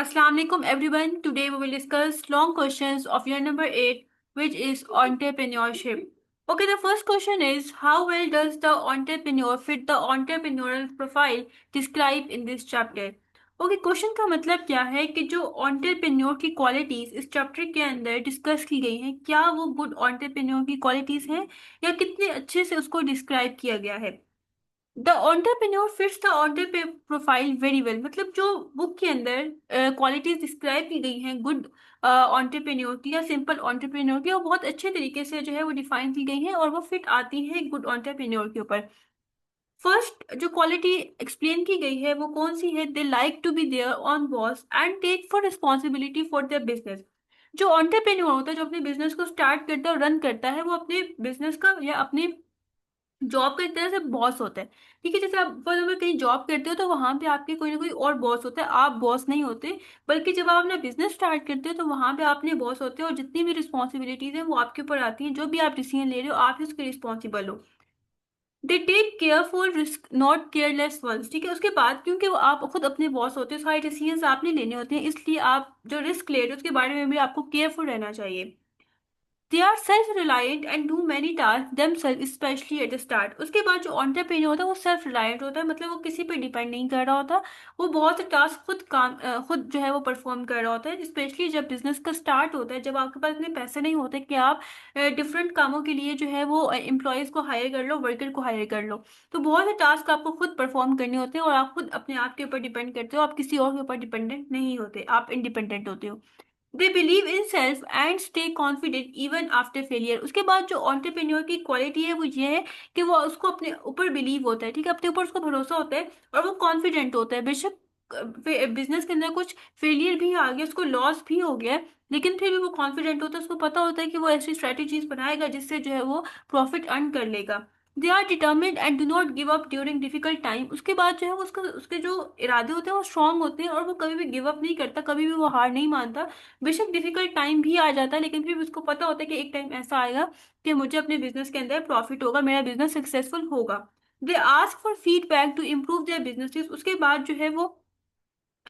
Assalamu alaikum everyone. Today we will discuss long questions of year number 8, which is entrepreneurship. Okay, the first question is, how well does the entrepreneur fit the entrepreneurial profile described in this chapter? Okay, question का मतलब क्या है कि जो entrepreneur की qualities इस chapter के अंदर डिस्कस की गई हैं, क्या वो गुड ऑन्टरप्रेन्योर की क्वालिटीज हैं या कितने अच्छे से उसको डिस्क्राइब किया गया है। The entrepreneur fits the entrepreneur profile very well, मतलब जो बुक के अंदर क्वालिटीज डिस्क्राइब की गई हैं गुड entrepreneur की या सिंपल entrepreneur की, वो बहुत अच्छे तरीके से जो है वो डिफाइन की गई हैं और वो फिट आती हैं गुड entrepreneur के ऊपर। फर्स्ट जो क्वालिटी एक्सप्लेन की गई है वो कौन सी है? They like to be there own boss and take for responsibility for their business. जो ऑन्टरप्रेन्योर होता है, जो अपने बिजनेस को स्टार्ट करता है और रन करता है, वो अपने बिजनेस का या अपने जॉब का एक तरह से बॉस होता है। ठीक है, जैसे आप फॉर एग्जाम्पल कहीं जॉब करते हो तो वहां पे आपके कोई ना कोई और बॉस होता है, आप बॉस नहीं होते। बल्कि जब आप अपना बिजनेस स्टार्ट करते हो तो वहां पे अपने बॉस होते हो और जितनी भी रिस्पॉन्सिबिलिटीज है वो आपके ऊपर आती हैं। जो भी आप डिसीजन ले रहे हो आप ही उसके रिस्पॉन्सिबल हो। They take careful risk not careless ones. ठीक है, उसके बाद क्योंकि वो आप खुद अपने बॉस होते हो, सारे डिसीजन आपने लेने होते हैं, इसलिए आप जो रिस्क ले रहे हो उसके बारे में भी आपको केयरफुल रहना चाहिए। They are self reliant and do many task themselves specially at the start. उसके बाद जो एंटरप्रेन्योर होता है वो सेल्फ रिलायंट होता है, मतलब वो किसी पे डिपेंड नहीं कर रहा होता। वो बहुत से टास्क खुद जो है वो परफॉर्म कर रहा होता है, स्पेशली जब बिजनेस का स्टार्ट होता है, जब आपके पास इतने पैसे नहीं होते कि आप डिफरेंट कामों के लिए जो है वो एम्प्लॉयज को हायर कर लो, वर्कर को हायर कर लो। तो बहुत से टास्क आपको खुद परफॉर्म करने होते हैं और आप खुद अपने आप के ऊपर डिपेंड करते हो, आप किसी और के ऊपर डिपेंडेंट नहीं होते, आप इंडिपेंडेंट होते हो। They believe in self and stay confident even after failure. उसके बाद जो ऑन्टरप्रेन्योर की क्वालिटी है वो ये है कि वो उसको अपने ऊपर बिलीव होता है। ठीक है, अपने ऊपर उसको भरोसा होता है और वो कॉन्फिडेंट होता है। बेशक बिजनेस के अंदर कुछ फेलियर भी आ गया, उसको लॉस भी हो गया है, लेकिन फिर भी वो कॉन्फिडेंट होता है। उसको पता होता है कि वो ऐसी स्ट्रेटेजीज बनाएगा जिससे जो है वो प्रॉफिट अर्न कर लेगा। They are determined and do not give up during difficult time. उसके बाद जो है वो उसके जो इरादे होते हैं वो स्ट्रांग होते हैं और वो कभी भी गिव अप नहीं करता, कभी भी वो हार नहीं मानता। बेशक डिफिकल्ट टाइम भी आ जाता है लेकिन फिर भी उसको पता होता है कि एक टाइम ऐसा आएगा कि मुझे अपने बिजनेस के अंदर प्रॉफिट होगा, मेरा बिजनेस सक्सेसफुल होगा। They ask for feedback to improve their businesses. उसके बाद जो है वो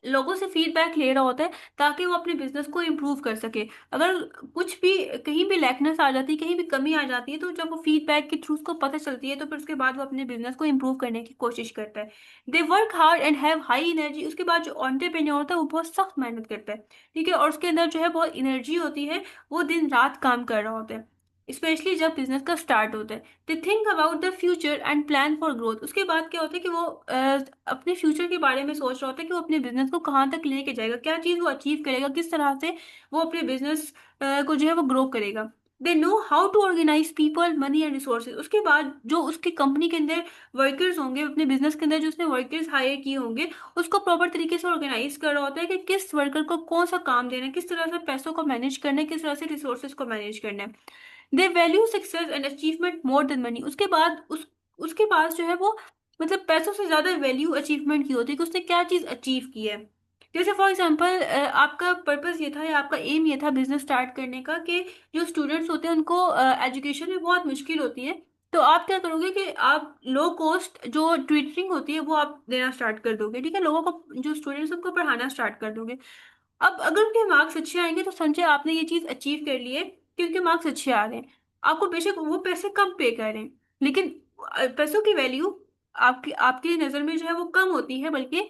लोगों से फीडबैक ले रहा होता है ताकि वो अपने बिजनेस को इम्प्रूव कर सके। अगर कुछ भी कहीं भी लैकनेस आ जाती है, कहीं भी कमी आ जाती है, तो जब वो फीडबैक के थ्रू उसको पता चलती है तो फिर उसके बाद वो अपने बिजनेस को इम्प्रूव करने की कोशिश करता है। They work hard and have high energy. उसके बाद जो एंटरप्रेन्योर होता है वो बहुत सख्त मेहनत करता है। ठीक है, और उसके अंदर जो है बहुत एनर्जी होती है, वो दिन रात काम कर रहा होता है, स्पेशली जब बिजनेस का स्टार्ट होता है। They think about the future and plan for growth. उसके बाद क्या होता है कि वो अपने फ्यूचर के बारे में सोच रहा होता है कि वो अपने बिजनेस को कहाँ तक लेके जाएगा, क्या चीज़ वो अचीव करेगा, किस तरह से वो अपने बिजनेस को जो है वो ग्रो करेगा। They know how to organise people money and resources. उसके बाद जो उसकी कंपनी के अंदर वर्कर्स होंगे, अपने बिजनेस के अंदर जो उसने वर्कर्स हायर किए होंगे, उसको प्रॉपर तरीके से ऑर्गेनाइज कर रहा होता है कि किस वर्कर को कौन सा काम देना है, किस तरह से पैसों को मैनेज करना है, किस तरह से रिसोर्सेज को मैनेज करना है। दे value success and achievement more than money. उसके बाद उसके पास जो है वो मतलब पैसों से ज्यादा वैल्यू अचीवमेंट की होती है कि उसने क्या चीज अचीव की है। जैसे फॉर एग्जांपल आपका पर्पस ये था या आपका एम ये था बिजनेस स्टार्ट करने का कि जो स्टूडेंट्स होते हैं उनको एजुकेशन में बहुत मुश्किल होती है, तो आप क्या करोगे कि आप लो कॉस्ट जो ट्यूटरिंग होती है वो आप देना स्टार्ट कर दोगे। ठीक है, लोगों को जो स्टूडेंट्स उनको पढ़ाना स्टार्ट कर दोगे। अब अगर उनके मार्क्स अच्छे आएंगे तो संजय आपने ये चीज अचीव कर ली है क्योंकि मार्क्स अच्छे आ रहे हैं। आपको बेशक वो पैसे कम पे कर रहे हैं, लेकिन पैसों की वैल्यू आपकी आपकी नजर में जो है वो कम होती है, बल्कि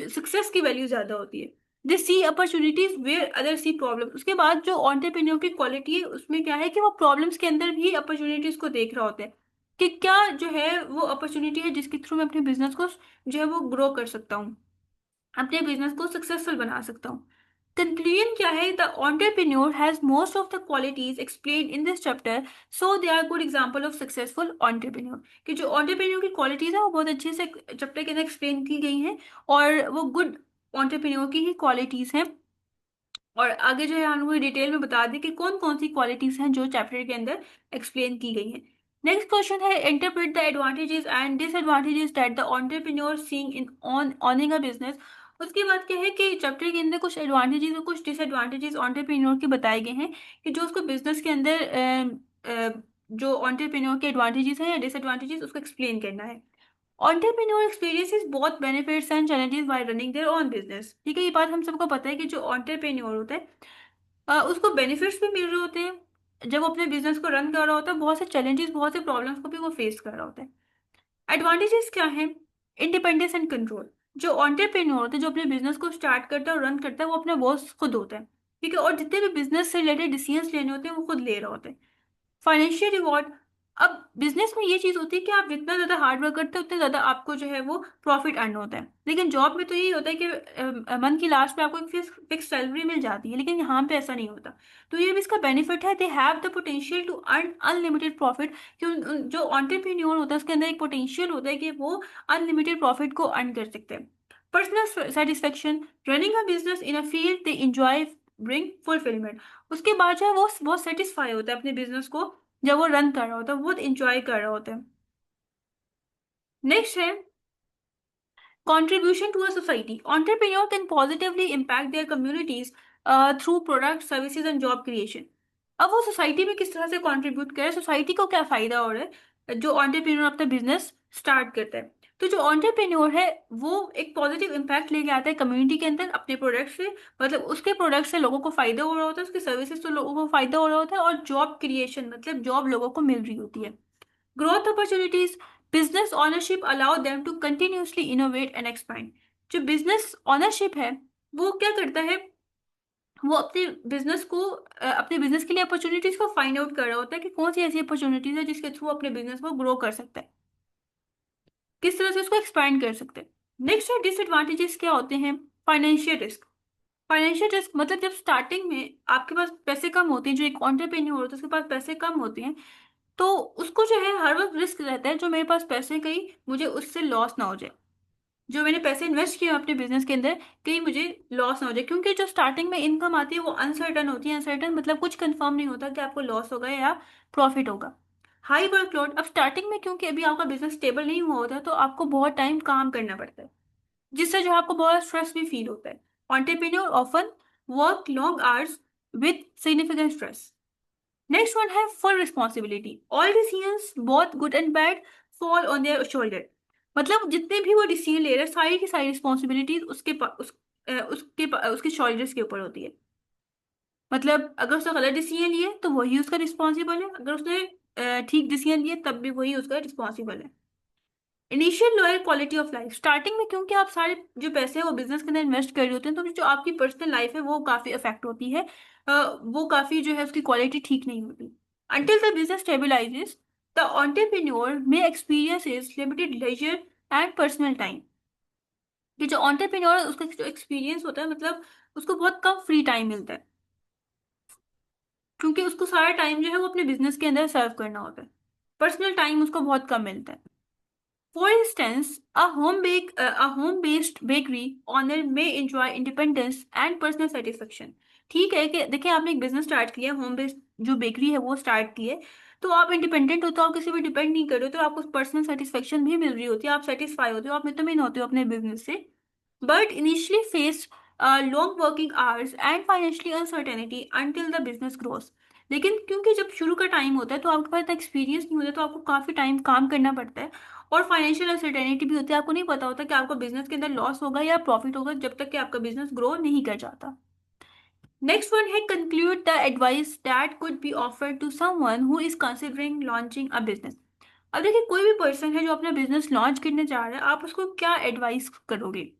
सक्सेस की वैल्यू ज्यादा होती है। They see opportunities where other see problem. उसके बाद जो एंटरप्रेन्योर की क्वालिटी है उसमें क्या है कि वो प्रॉब्लम्स के अंदर भी अपॉर्चुनिटीज को देख रहा होता है कि क्या जो है वो अपॉर्चुनिटी है जिसके थ्रू मैं अपने बिजनेस को जो है वो ग्रो कर सकता हूँ, अपने बिजनेस को सक्सेसफुल बना सकता हूँ। कंक्लूजन क्या है? The entrepreneur has most of the qualities explained in this chapter, so they are good example of successful entrepreneur। कि जो entrepreneur की क्वालिटीज है वो बहुत अच्छे से चैप्टर के अंदर एक्सप्लेन की गई हैं और वो गुड entrepreneur की ही क्वालिटीज हैं। और आगे जो है हम लोग डिटेल में बता दें कि कौन कौन सी क्वालिटीज हैं जो चैप्टर के अंदर एक्सप्लेन की गई हैं। नेक्स्ट क्वेश्चन है, interpret the advantages and disadvantages that the entrepreneur seeing in on ऑनिंग a business. उसके बाद क्या है कि चैप्टर के अंदर कुछ एडवांटेजेस और कुछ डिसएडवांटेजेस एंटरप्रेन्योर के बताए गए हैं कि जो उसको बिजनेस के अंदर जो एंटरप्रेन्योर के एडवांटेजेस हैं या डिसएडवांटेजेस उसको एक्सप्लेन करना है। Entrepreneur experiences both benefits and challenges while running their own business। ठीक है, ये बात हम सबको पता है कि जो entrepreneur होता है उसको बेनिफिट्स भी मिल रहे होते हैं। जब वो अपने बिजनेस को रन कर रहा होता है, बहुत से चैलेंजेस, बहुत से प्रॉब्लम्स को भी वो फेस कर रहा होता है। एडवांटेजेस क्या है? Independence and control. जो एंटरप्रेन्योर होता है, जो अपने बिजनेस को स्टार्ट करता है और रन करता है, वो अपना बॉस खुद होता है। ठीक है, और जितने भी बिजनेस से रिलेटेड डिसीजंस लेने होते हैं वो खुद ले रहा होता है। Financial reward. अब बिजनेस में ये चीज होती है कि आप जितना ज्यादा हार्ड वर्क करते हो उतना ज्यादा आपको जो है वो प्रॉफिट अर्न होता है। लेकिन जॉब में तो यही होता है कि मंथ की लास्ट में आपको एक फिक्स सैलरी मिल जाती है, लेकिन यहाँ पे ऐसा नहीं होता। तो ये भी इसका बेनिफिट है, they have the potential to earn unlimited profit. कि जो एंटरप्रेन्योर होता है उसके अंदर एक पोटेंशियल होता है कि वो अनलिमिटेड प्रॉफिट को अर्न कर सकते हैं। Personal satisfaction. Running a business in a field they enjoy bring fulfilment. उसके बाद जो है वो बहुत सेटिस्फाई होता है अपने बिजनेस को जब वो रन कर रहा होता है, बहुत इंजॉय कर रहा होता है। नेक्स्ट है contribution to a society. Entrepreneur can positively impact their communities through product, services and job creation. अब वो सोसाइटी में किस तरह से कंट्रीब्यूट करे, सोसाइटी को क्या फायदा हो रहा है जो एंटरप्रेन्योर अपना बिजनेस स्टार्ट करता है। तो जो एंटरप्रेन्योर है वो एक पॉजिटिव इम्पैक्ट लेके आता है कम्युनिटी के अंदर अपने प्रोडक्ट से। मतलब उसके प्रोडक्ट से लोगों को फायदा हो रहा होता है, उसके सर्विसेज से लोगों को फायदा हो रहा होता है, और जॉब क्रिएशन मतलब जॉब लोगों को मिल रही होती है। Growth opportunities, business ownership allow them to continuously innovate and expand। जो बिजनेस ऑनरशिप है वो क्या करता है, वो अपने बिजनेस को अपने बिजनेस के लिए अपॉर्चुनिटीज को फाइंड आउट कर रहा होता है कि कौन सी ऐसी अपॉर्चुनिटीज है जिसके थ्रू अपने बिजनेस को ग्रो कर सकता है, किस तरह से उसको एक्सपैंड कर सकते हैं। नेक्स्ट है डिसएडवांटेजेस क्या होते हैं। Financial risk. फाइनेंशियल रिस्क मतलब जब स्टार्टिंग में आपके पास पैसे कम होते हैं, जो एक एंटरप्रेन्योर होता है उसके पास पैसे कम होते हैं, तो उसको जो है हर वक्त रिस्क रहता है जो मेरे पास पैसे कहीं मुझे उससे लॉस ना हो जाए, जो मैंने पैसे इन्वेस्ट किए अपने बिजनेस के अंदर कहीं मुझे लॉस ना हो जाए। क्योंकि जो स्टार्टिंग में इनकम आती है वो अनसर्टन होती है। अनसर्टन मतलब कुछ कंफर्म नहीं होता कि आपको लॉस होगा या प्रॉफिट होगा। High workload. अब स्टार्टिंग में क्योंकि अभी आपका बिजनेस स्टेबल नहीं हुआ होता तो आपको बहुत टाइम काम करना पड़ता है, जिससे जो आपको बहुत स्ट्रेस भी फील होता है। Entrepreneur often work long hours with significant stress. Next one have full responsibility. All decisions, both good and bad, fall on their shoulder। मतलब जितने भी वो डिसीजन ले रहे हैं सारी की सारी रिस्पॉन्सिबिलिटीज उसके शोल्डर्स के ऊपर होती है। मतलब अगर उसने गलत डिसीजन लिए तो वही उसका रिस्पॉन्सिबल है, अगर उसने ठीक डिसीजन लिए तब भी वही उसका रिस्पॉन्सिबल है। Initial lower quality of life. Starting में क्योंकि आप सारे जो पैसे हैं वो बिजनेस के अंदर इन्वेस्ट कर रहे होते हैं, तो जो आपकी पर्सनल लाइफ है वो काफी अफेक्ट होती है। वो काफी जो है उसकी क्वालिटी ठीक नहीं होती। Until the business stabilises the entrepreneur may experiences limited leisure and personal time. कि जो एंटरप्रेन्योर है उसका जो एक्सपीरियंस होता है मतलब उसको बहुत कम फ्री टाइम मिलता है, क्योंकि उसको सारा टाइम जो है वो अपने बिजनेस के अंदर सर्व करना होता है। पर्सनल टाइम उसको बहुत कम मिलता है। For instance, a home-based bakery owner may enjoy independence and personal satisfaction। ठीक है कि देखिए आपने एक बिजनेस स्टार्ट किया, होम बेस्ड जो बेकरी है वो स्टार्ट की है, तो आप इंडिपेंडेंट होते हो, आप किसी पर डिपेंड नहीं कर रहे हो, तो आपको पर्सनल सेटिस्फेक्शन भी मिल रही होती है, आप सेटिस्फाई होते हो, आप मितमिन होते हो अपने बिजनेस से। But initially faced long working hours and financially uncertainty until the business grows। लेकिन क्योंकि जब शुरू का टाइम होता है तो आपके पास इतना एक्सपीरियंस नहीं होता, तो आपको काफी टाइम काम करना पड़ता है, और फाइनेंशियल अनसर्टेनिटी भी होती है। आपको नहीं पता होता कि आपको बिजनेस के अंदर लॉस होगा या प्रॉफिट होगा जब तक कि आपका बिजनेस ग्रो नहीं कर जाता। नेक्स्ट वन है conclude the advice that could be offered to someone who is considering launching a business. अब देखिए कोई भी पर्सन है जो अपना बिजनेस लॉन्च करने जा रहा है, आप उसको क्या एडवाइस करोगे।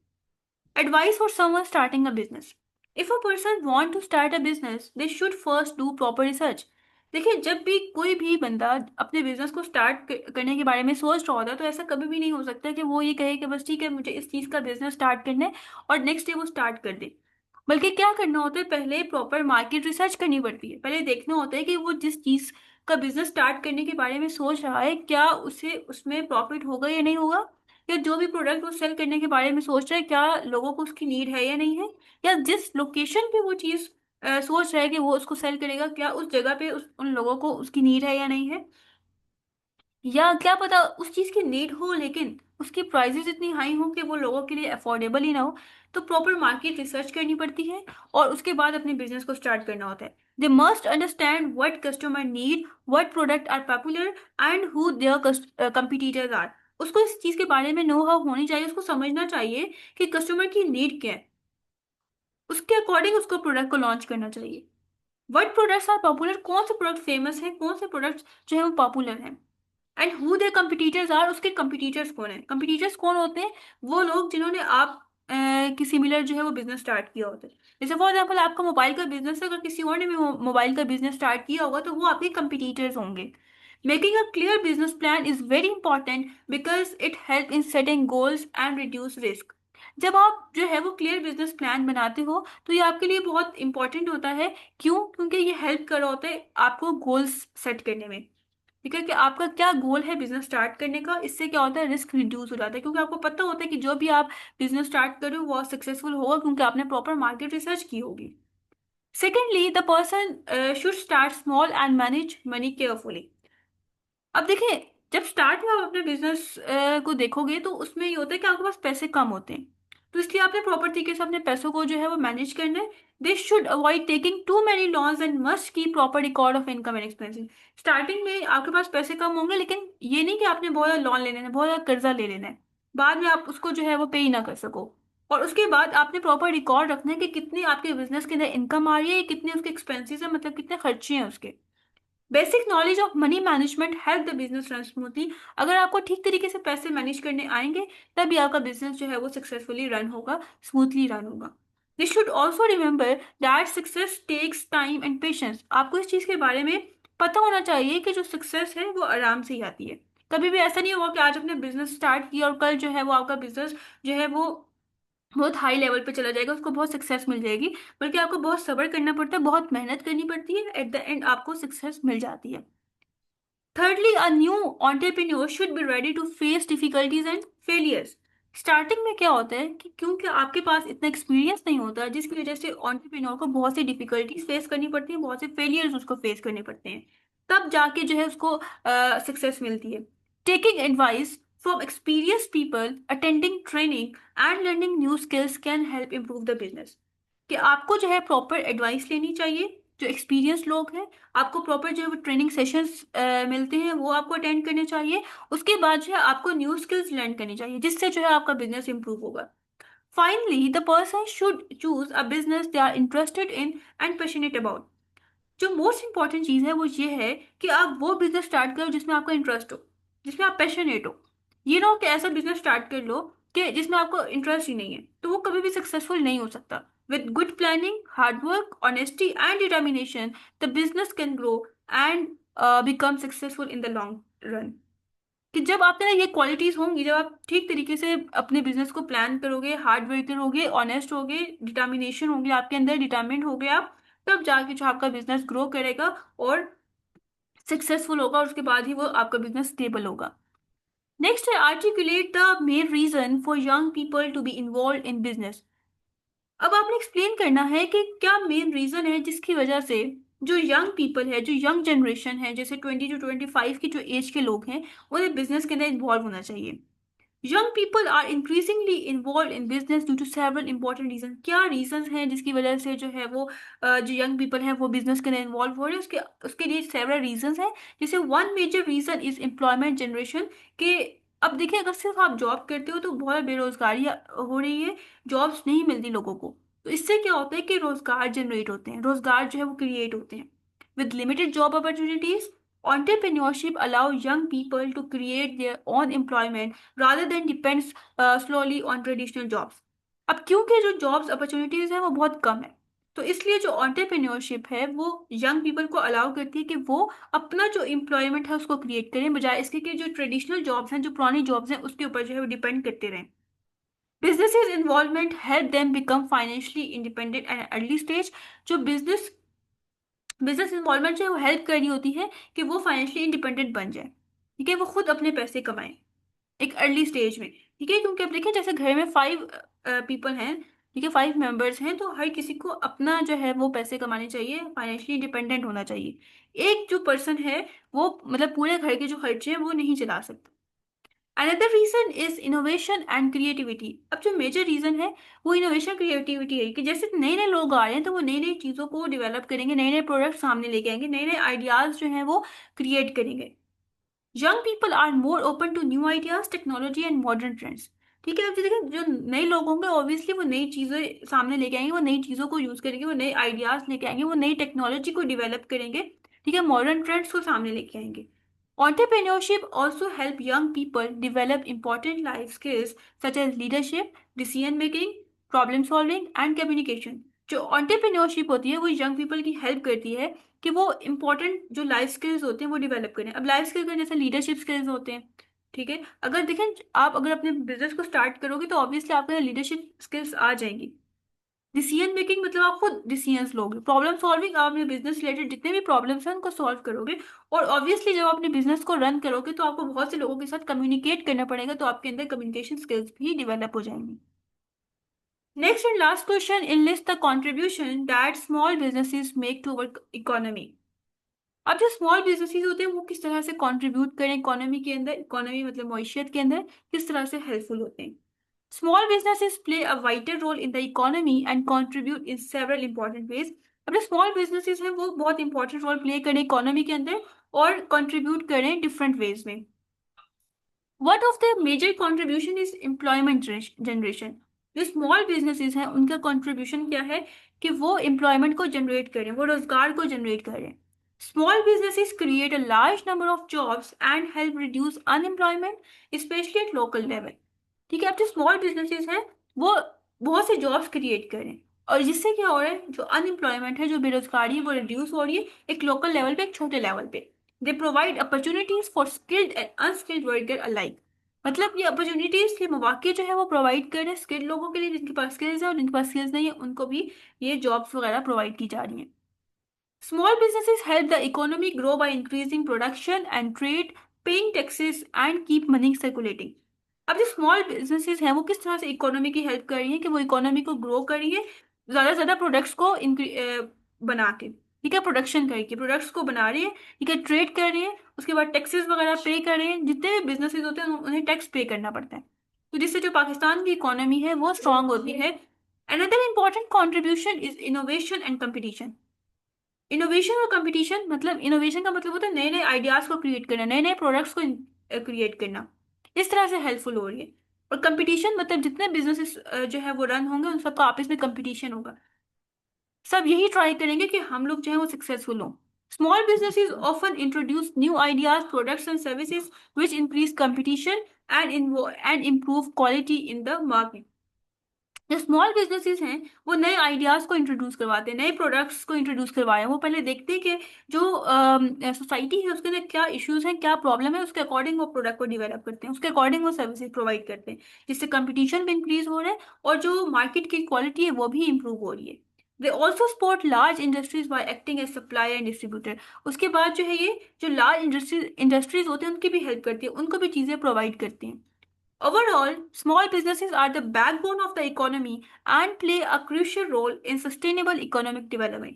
Advice for someone starting a business. If a person want to start a business, they should first do proper research। देखिए जब भी कोई भी बंदा अपने बिजनेस को स्टार्ट करने के बारे में सोच रहा होता है तो ऐसा कभी भी नहीं हो सकता कि वो ये कहे कि बस ठीक है मुझे इस चीज़ का बिजनेस स्टार्ट करना है और नेक्स्ट डे वो स्टार्ट कर दे। बल्कि क्या करना होता है, पहले प्रॉपर मार्केट रिसर्च करनी पड़ती है। पहले देखना होता है कि वो जिस चीज़ का बिजनेस स्टार्ट करने के बारे में सोच रहा है क्या उसे उसमें प्रॉफिट होगा या नहीं होगा, या जो भी प्रोडक्ट वो सेल करने के बारे में सोच रहा है क्या लोगों को उसकी नीड है या नहीं है, या जिस लोकेशन पे वो चीज़ सोच रहा है कि वो उसको सेल करेगा क्या उस जगह पे उन लोगों को उसकी नीड है या नहीं है, या क्या पता उस चीज की नीड हो लेकिन उसकी प्राइसेस इतनी हाई हो कि वो लोगों के लिए अफोर्डेबल ही ना हो। तो प्रॉपर मार्केट रिसर्च करनी पड़ती है और उसके बाद अपने बिजनेस को स्टार्ट करना होता है। They must understand what customer need, what product are popular and who their competitors are. उसको इस चीज के बारे में नो हाउ होनी चाहिए, उसको समझना चाहिए कि कस्टमर की नीड क्या है, उसके अकॉर्डिंग उसको प्रोडक्ट को लॉन्च करना चाहिए। व्हाट प्रोडक्ट्स आर पॉपुलर, कौन से प्रोडक्ट फेमस है, कौन से प्रोडक्ट्स जो है वो पॉपुलर हैं, and who their competitors are, उसके कंपिटिटर्स कौन है। कंपिटिटर्स कौन होते हैं? वो लोग जिन्होंने आप की सिमिलर जो है वो बिजनेस स्टार्ट किया होता है। जैसे फॉर एग्जाम्पल आपका मोबाइल का बिजनेस है, अगर किसी और ने भी मोबाइल का बिजनेस स्टार्ट किया होगा तो वो आपके कंपिटिटर्स होंगे। Making a clear business plan is very important because it help in setting goals and reduce risk. जब आप जो है वो क्लियर बिजनेस प्लान बनाते हो तो ये आपके लिए बहुत इंपॉर्टेंट होता है। क्यों? क्योंकि ये हेल्प कर रहा होता है आपको गोल्स सेट करने में। ठीक है कि आपका क्या गोल है बिजनेस स्टार्ट करने का, इससे क्या होता है, रिस्क रिड्यूस हो जाता है, क्योंकि आपको पता होता है कि जो भी आप बिजनेस स्टार्ट कर रहे हो वो सक्सेसफुल होगा क्योंकि आपने प्रॉपर मार्केट रिसर्च की होगी। Secondly, the person should start small and manage money carefully. अब देखिए, जब स्टार्ट में आप अपने बिजनेस को देखोगे तो उसमें ये होता है कि आपके पास पैसे कम होते हैं, तो इसलिए आपने प्रॉपर तरीके से अपने पैसों को जो है वो मैनेज करना है। They should avoid taking too many loans and must keep proper record of income and expenses. Starting में आपके पास पैसे कम होंगे, लेकिन ये नहीं कि आपने बहुत ज़्यादा लॉन ले लेना है, बहुत ज़्यादा कर्जा ले लेना है, बाद में आप उसको जो है वो पे ही ना कर सको। और उसके बाद आपने प्रॉपर रिकॉर्ड रखना है कि कितनी आपके बिजनेस के अंदर इनकम आ रही है, कितने उसके एक्सपेंसेस है, मतलब कितने खर्चे हैं उसके। Basic knowledge of money management help the business run smoothly. अगर आपको ठीक तरीके से पैसे मैनेज करने आएंगे तभी आपका बिजनेस जो है वो सक्सेसफुली रन होगा, स्मूथली रन होगा। This should also remember that success takes time and patience. आपको इस चीज के बारे में पता होना चाहिए कि जो सक्सेस है वो आराम से ही आती है। कभी भी ऐसा नहीं होगा कि आज आपने बिजनेस स्टार्ट किया और कल जो है वो आपका बिजनेस जो है वो बहुत हाई लेवल पे चला जाएगा, उसको बहुत सक्सेस मिल जाएगी। बल्कि आपको बहुत सब्र करना पड़ता है, बहुत मेहनत करनी पड़ती है, एट द एंड आपको सक्सेस मिल जाती है। Thirdly, a new entrepreneur should be ready to face difficulties and failures. Starting में क्या होता है कि क्योंकि आपके पास इतना एक्सपीरियंस नहीं होता, जिसकी वजह से entrepreneur को बहुत सी डिफिकल्टीज फेस करनी पड़ती हैं, बहुत से फेलियर्स उसको फेस करने पड़ते हैं, तब जाके जो है उसको सक्सेस मिलती है। Taking advice from experience people, attending training and learning new skills can help improve the business. कि आपको जो है प्रॉपर एडवाइस लेनी चाहिए, जो एक्सपीरियंस लोग हैं, आपको प्रॉपर जो ट्रेनिंग सेशंस मिलते हैं वो आपको अटेंड करने चाहिए। उसके बाद जो है आपको न्यू स्किल्स लर्न करनी चाहिए, जिससे जो है आपका बिजनेस इंप्रूव होगा। Finally, the person should choose a business they are interested in and passionate about. जो मोस्ट इंपॉर्टेंट चीज़ है वो ये है कि आप वो बिजनेस स्टार्ट करो जिसमें आपका इंटरेस्ट हो, जिसमें आप पैशनेट हो। ये ना हो कि ऐसा बिजनेस स्टार्ट कर लो कि जिसमें आपको इंटरेस्ट ही नहीं है, तो वो कभी भी सक्सेसफुल नहीं हो सकता। With good planning, hard work, honesty and determination, the business can grow and become successful in the long run. कि जब आप ना ये क्वालिटीज होंगी, जब आप ठीक तरीके से अपने बिजनेस को प्लान करोगे, हार्ड वर्कर होगे, ऑनेस्ट होगे, डिटर्मिनेशन होगी आपके अंदर, डिटर्मिनेंट होगे आप, तब जाके जो आपका बिजनेस ग्रो करेगा और सक्सेसफुल होगा, और उसके बाद ही वो आपका बिजनेस स्टेबल होगा। नेक्स्ट है articulate the main reason for young people to be involve in business. अब आपने एक्सप्लेन करना है कि क्या मेन रीजन है जिसकी वजह से जो यंग पीपल है, जो यंग जनरेशन है, जैसे 20 to 25 की जो एज के लोग हैं, उन्हें बिजनेस के अंदर इन्वॉल्व होना चाहिए। Young people are increasingly involved in business due to several important reasons। क्या reasons हैं जिसकी वजह से जो है वो जो young people हैं वो business के अंदर involve हो रहे हैं, उसके उसके लिए several reasons हैं। जैसे one major reason is employment generation। कि अब देखिए, अगर सिर्फ आप जॉब करते हो तो बहुत बेरोजगारी हो रही है, जॉब्स नहीं मिलती लोगों को। तो इससे क्या होता है कि रोजगार जनरेट होते हैं, रोजगार जो है वो क्रिएट होते हैं। With limited job opportunities, entrepreneurship allow young people to create their own employment rather than depends slowly on traditional jobs। अब क्योंकि जो जॉब्स अपॉर्चुनिटीज है वो बहुत कम है, तो इसलिए जो entrepreneurship है वो यंग पीपल को अलाउ करती है कि वो अपना जो एम्प्लॉयमेंट है उसको क्रिएट करें, बजाय इसके कि जो ट्रेडिशनल जॉब्स हैं, जो पुरानी जॉब्स हैं, उसके ऊपर जो है वो डिपेंड करते रहें। Businesses involvement help them become financially independent at an early stage। जो बिजनेस इन्वॉल्वमेंट जो है वो हेल्प करनी होती है कि वो फाइनेंशियली इंडिपेंडेंट बन जाए। ठीक है, वो खुद अपने पैसे कमाएं एक अर्ली स्टेज में। ठीक है, क्योंकि अब देखिए, जैसे घर में 5 पीपल हैं, ठीक है, 5 मेंबर्स हैं, तो हर किसी को अपना जो है वो पैसे कमाने चाहिए, फाइनेंशियली इंडिपेंडेंट होना चाहिए। एक जो पर्सन है वो मतलब पूरे घर के जो खर्चे हैं वो नहीं चला सकता। Another reason is innovation and creativity. अब जो मेजर रीजन है वो इनोवेशन क्रिएटिविटी है, कि जैसे नए नए लोग आ रहे हैं तो वो नई नई चीज़ों को डेवलप करेंगे, नए नए प्रोडक्ट सामने लेके आएंगे, नए नए आइडियाज जो हैं वो क्रिएट करेंगे। Young people are more open to new ideas, technology and modern trends. ठीक है, अब देखिए जो नए लोग होंगे ऑब्वियसली वो नई चीजें सामने लेके आएंगे, वो नई चीजों को यूज करेंगे, वो नए आइडियाज लेके आएंगे, वो नई टेक्नोलॉजी को डिवेलप करेंगे। ठीक है, मॉडर्न ट्रेंड्स को सामने लेके आएंगे। Entrepreneurship also help young people develop important life skills such as leadership, decision making, problem solving and communication। जो entrepreneurship होती है वो young people की help करती है कि वो important जो life skills होते हैं वो develop करें। अब life skills जैसे leadership skills होते हैं। ठीक है, अगर देखें आप अगर अपने बिजनेस को स्टार्ट करोगे तो ऑब्वियसली आपके लीडरशिप स्किल्स आ जाएंगी। डिसीजन मेकिंग मतलब आप खुद डिसीजंस लोगे। प्रॉब्लम सॉल्विंग, आप अपने बिजनेस रिलेटेड जितने भी प्रॉब्लम्स हैं उनको सॉल्व करोगे। और ऑब्वियसली जब आप अपने बिजनेस को रन करोगे तो आपको बहुत से लोगों के साथ कम्युनिकेट करना पड़ेगा, तो आपके अंदर कम्युनिकेशन स्किल्स भी डेवलप हो जाएंगी। Next and last question, enlist the contribution that small businesses make to our economy. अब जो स्मॉल बिजनेसेस होते हैं वो किस तरह से कंट्रीब्यूट करें इकोनॉमी के अंदर, इकोनॉमी मतलब मईशत के अंदर किस तरह से हेल्पफुल होते हैं। Small businesses play a vital role in the economy and contribute in several important ways। अब जो स्मॉल बिजनेसेस हैं वो बहुत इंपॉर्टेंट रोल प्ले करें इकोनॉमी के अंदर और कंट्रीब्यूट करें डिफरेंट वेज में। One of the major contribution is employment generation। जो स्मॉल बिजनेसेस हैं उनका कंट्रीब्यूशन क्या है कि वो एम्प्लॉयमेंट को जनरेट करें, वो रोजगार को जनरेट करें। Small businesses create a large number of jobs and help reduce unemployment specially at local level. ठीक है, अब जो स्मॉल बिजनेसेस हैं वो बहुत से जॉब्स क्रिएट करें और जिससे क्या हो रहा है, जो अनएम्प्लॉयमेंट है, जो बेरोजगारी है वो रिड्यूस हो रही है एक लोकल लेवल पे, एक छोटे लेवल पे। They provide opportunities for skilled and unskilled worker alike. मतलब ये अपॉर्चुनिटीज के मौके जो है वो प्रोवाइड कर रहे हैं स्किल्ड लोगों के लिए, जिनके पास स्किल्स है, और जिनके पास स्किल्स नहीं है उनको भी ये जॉब्स वगैरह प्रोवाइड की जा रही हैं। Small businesses help the economy grow by increasing production and trade, paying taxes and keep money circulating। अब जो स्मॉल बिजनेसेस हैं वो किस तरह से इकोनॉमी की हेल्प कर रही है कि वो इकोनॉमी को ग्रो कर रही है, ज्यादा से ज्यादा प्रोडक्ट्स को बना के। ठीक है, प्रोडक्शन करके प्रोडक्ट्स को बना रही है। ठीक है, ट्रेड कर रही है, उसके बाद टैक्सेस वगैरह पे कर रहे हैं। जितने भी बिजनेसेस होते हैं उन्हें टैक्स पे करना पड़ता है, तो जिससे जो पाकिस्तान की इकोनॉमी है वो स्ट्रांग होती है। Another important contribution is innovation and competition. Innovation और कंपटीशन मतलब इनोवेशन का मतलब होता है नए नए आइडियाज को क्रिएट करना, नए नए प्रोडक्ट्स को क्रिएट करना, इस तरह से हेल्पफुल हो रही है। और कंपटीशन मतलब जितने बिजनेसेस जो है वो रन होंगे उन सबका आपस में कंपटीशन होगा। सब यही ट्राई करेंगे कि हम लोग जो है वो सक्सेसफुल हों। Small businesses often introduce new ideas, products and services which increase competition and improve quality in the market. जो स्मॉल बिजनेसेस हैं वो नए आइडियाज को इंट्रोड्यूस करवाते हैं, नए प्रोडक्ट्स को इंट्रोड्यूस करवाए। वो पहले देखते हैं कि जो सोसाइटी है उसके अंदर क्या इश्यूज हैं, क्या प्रॉब्लम है, उसके अकॉर्डिंग वो प्रोडक्ट को डिवेलप करते हैं, उसके अकॉर्डिंग वो सर्विसेज प्रोवाइड करते हैं, जिससे कंपटीशन भी इंक्रीज हो रहा है और जो मार्केट की क्वालिटी है वो भी इंप्रूव हो रही है। They also support large industries by acting as supplier and distributor. उसके बाद जो है ये जो लार्ज इंडस्ट्रीज होते हैं उनकी भी हेल्प करती है, उनको भी चीज़ें प्रोवाइड करती हैं। Overall, small businesses are the backbone of the economy and play a crucial role in sustainable economic development।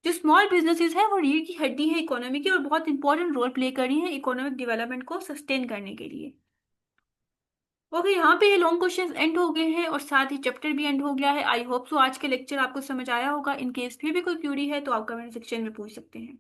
जो स्मॉल बिजनेसेस हैं वो रीढ़ की हड्डी है इकोनॉमी की और बहुत इंपॉर्टेंट रोल प्ले कर रही है इकोनॉमिक डेवलपमेंट को सस्टेन करने के लिए। ओके, यहाँ पे ये लॉन्ग क्वेश्चंस एंड हो गए हैं और साथ ही चैप्टर भी एंड हो गया है। आई होप सो आज के लेक्चर आपको समझ आया होगा। इन केस फिर भी कोई क्यूरी है तो आप कमेंट सेक्शन में पूछ सकते हैं।